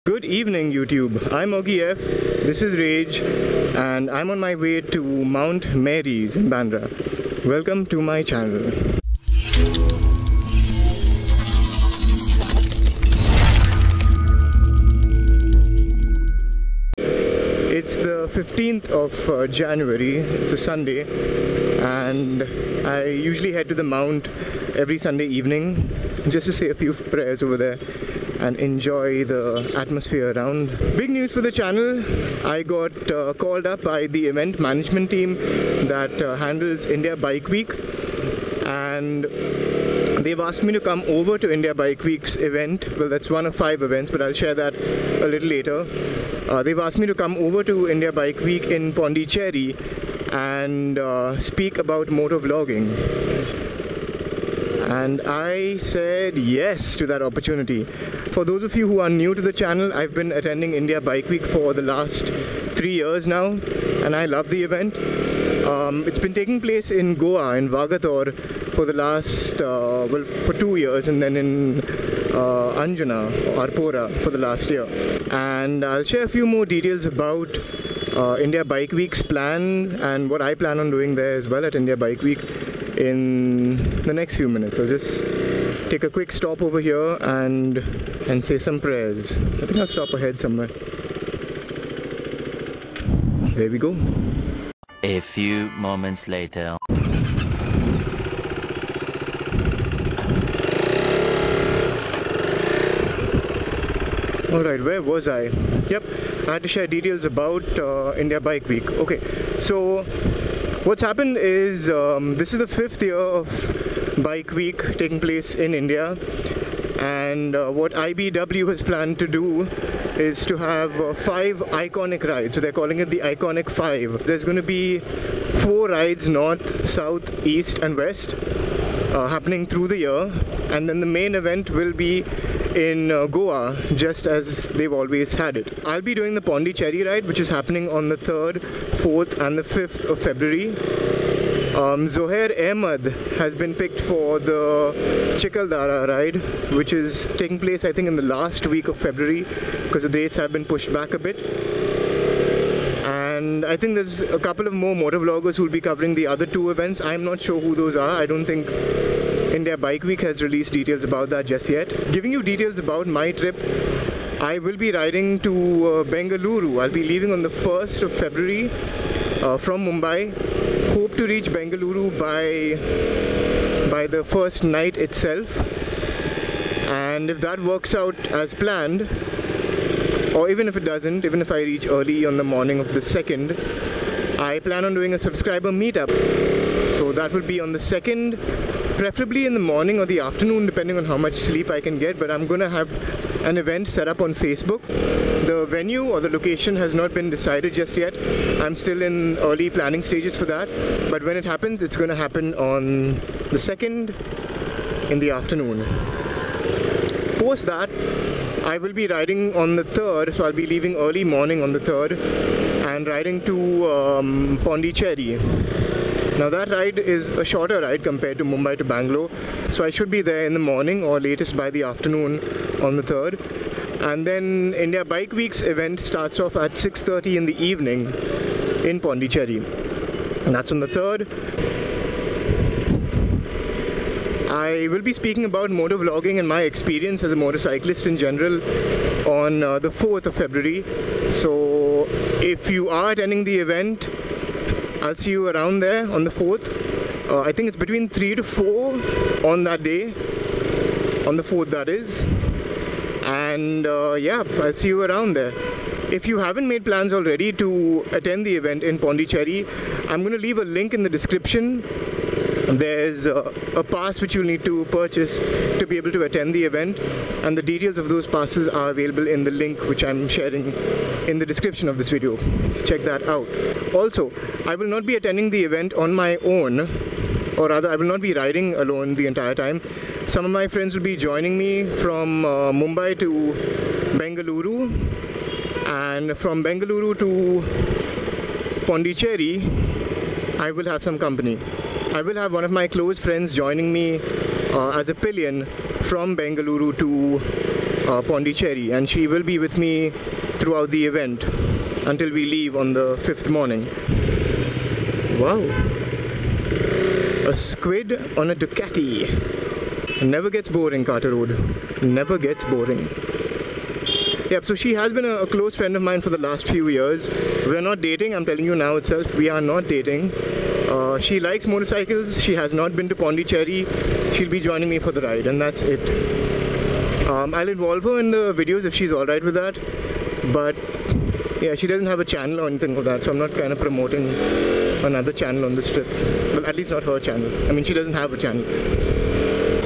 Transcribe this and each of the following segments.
Good evening, YouTube. I'm Oggy F. This is Rage, and I'm on my way to Mount Mary's in Bandra. Welcome to my channel. It's the 15th of January. It's a Sunday, and I usually head to the Mount every Sunday evening just to say a few prayers over there and enjoy the atmosphere around. Big news for the channel. I got called up by the event management team that handles India Bike Week, and they've asked me to come over to India Bike Week's event. Well, that's one of 5 events, but I'll share that a little later. They've asked me to come over to India Bike Week in Pondicherry and speak about motovlogging. And I said yes to that opportunity. For those of you who are new to the channel, I've been attending India Bike Week for the last 3 years now, and I love the event. It's been taking place in Goa, in Vagator, for the last, for 2 years, and then in Anjuna, Arpora, for the last year. And I'll share a few more details about India Bike Week's plan and what I plan on doing there as well at India Bike Week in the next few minutes. I'll just take a quick stop over here and say some prayers. I think I'll stop ahead somewhere. There we go. A few moments later. Alright, where was I? Yep, I had to share details about India Bike Week. Okay, so what's happened is this is the 5th year of Bike Week taking place in India, and what IBW has planned to do is to have 5 iconic rides. So they're calling it the Iconic 5. There's going to be 4 rides, north, south, east and west, happening through the year, and then the main event will be in Goa, just as they've always had it. I'll be doing the Pondicherry ride, which is happening on the 3rd, 4th and the 5th of February. Zohair Ahmed has been picked for the Chikaldara ride, which is taking place I think in the last week of February, because the dates have been pushed back a bit. And I think there's a couple of more motovloggers who will be covering the other 2 events. I'm not sure who those are. I don't think India Bike Week has released details about that just yet. Giving you details about my trip, I will be riding to Bengaluru. I'll be leaving on the 1st of February from Mumbai. Hope to reach Bengaluru by the first night itself. And if that works out as planned, or even if it doesn't, even if I reach early on the morning of the 2nd, I plan on doing a subscriber meetup. So that will be on the 2nd, preferably in the morning or the afternoon, depending on how much sleep I can get. But I'm going to have an event set up on Facebook. The venue or the location has not been decided just yet. I'm still in early planning stages for that. But when it happens, it's going to happen on the 2nd in the afternoon. Post that, I will be riding on the 3rd, so I'll be leaving early morning on the 3rd and riding to Pondicherry. Now that ride is a shorter ride compared to Mumbai to Bangalore, so I should be there in the morning or latest by the afternoon on the 3rd. And then India Bike Week's event starts off at 6:30 in the evening in Pondicherry. And that's on the 3rd. I will be speaking about motovlogging and my experience as a motorcyclist in general on the 4th of February. So if you are attending the event, I'll see you around there on the 4th. I think it's between 3 to 4 on that day, on the 4th that is. And yeah, I'll see you around there. If you haven't made plans already to attend the event in Pondicherry, I'm going to leave a link in the description. There's a pass which you'll need to purchase to be able to attend the event, and the details of those passes are available in the link which I'm sharing in the description of this video. Check that out. Also, I will not be attending the event on my own, or rather I will not be riding alone the entire time. Some of my friends will be joining me from Mumbai to Bengaluru, and from Bengaluru to Pondicherry I will have some company. I will have one of my close friends joining me as a pillion from Bengaluru to Pondicherry, and she will be with me throughout the event until we leave on the 5th morning. Wow. A squid on a Ducati. Never gets boring, Carter Road. Never gets boring. Yep, so she has been a close friend of mine for the last few years. We're not dating, I'm telling you now itself, we are not dating. She likes motorcycles, she has not been to Pondicherry. She'll be joining me for the ride, and that's it. I'll involve her in the videos if she's alright with that. But yeah, she doesn't have a channel or anything of that, so I'm not kind of promoting another channel on this trip. Well, at least not her channel. I mean, she doesn't have a channel.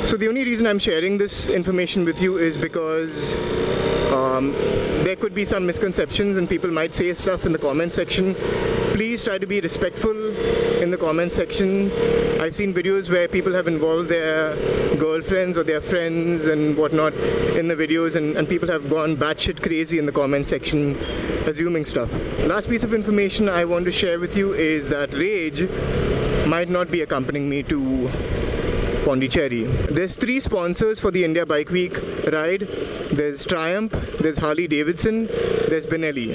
So the only reason I'm sharing this information with you is because there could be some misconceptions and people might say stuff in the comment section. Please try to be respectful in the comment section. I've seen videos where people have involved their girlfriends or their friends and whatnot in the videos, and people have gone batshit crazy in the comment section assuming stuff. Last piece of information I want to share with you is that Rage might not be accompanying me to Pondicherry. There's 3 sponsors for the India Bike Week ride. There's Triumph, there's Harley Davidson, there's Benelli.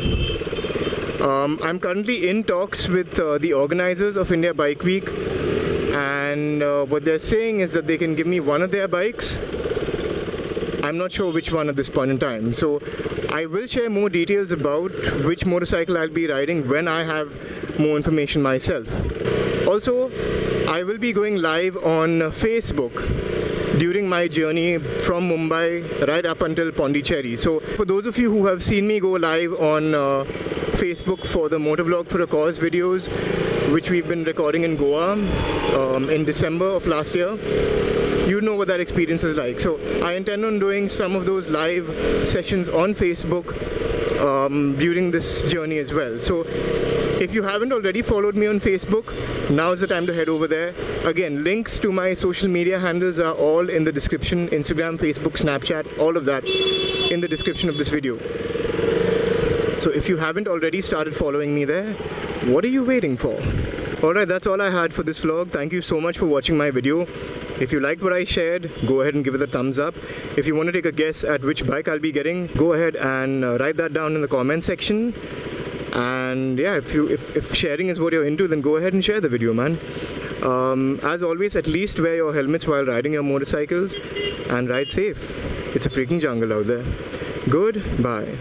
I'm currently in talks with the organizers of India Bike Week, and what they're saying is that they can give me one of their bikes. I'm not sure which one at this point in time. So I will share more details about which motorcycle I'll be riding when I have more information myself. Also, I will be going live on Facebook during my journey from Mumbai right up until Pondicherry. So for those of you who have seen me go live on Facebook for the Motovlog for a Cause videos, which we've been recording in Goa in December of last year, you know what that experience is like. So I intend on doing some of those live sessions on Facebook during this journey as well. So if you haven't already followed me on Facebook, now's the time to head over there. Again, links to my social media handles are all in the description. Instagram, Facebook, Snapchat, all of that in the description of this video. So if you haven't already started following me there, what are you waiting for? Alright, that's all I had for this vlog. Thank you so much for watching my video. If you liked what I shared, go ahead and give it a thumbs up. If you want to take a guess at which bike I'll be getting, go ahead and write that down in the comment section. And yeah, if sharing is what you're into, then go ahead and share the video, man. As always, at least wear your helmets while riding your motorcycles and ride safe. It's a freaking jungle out there. Goodbye.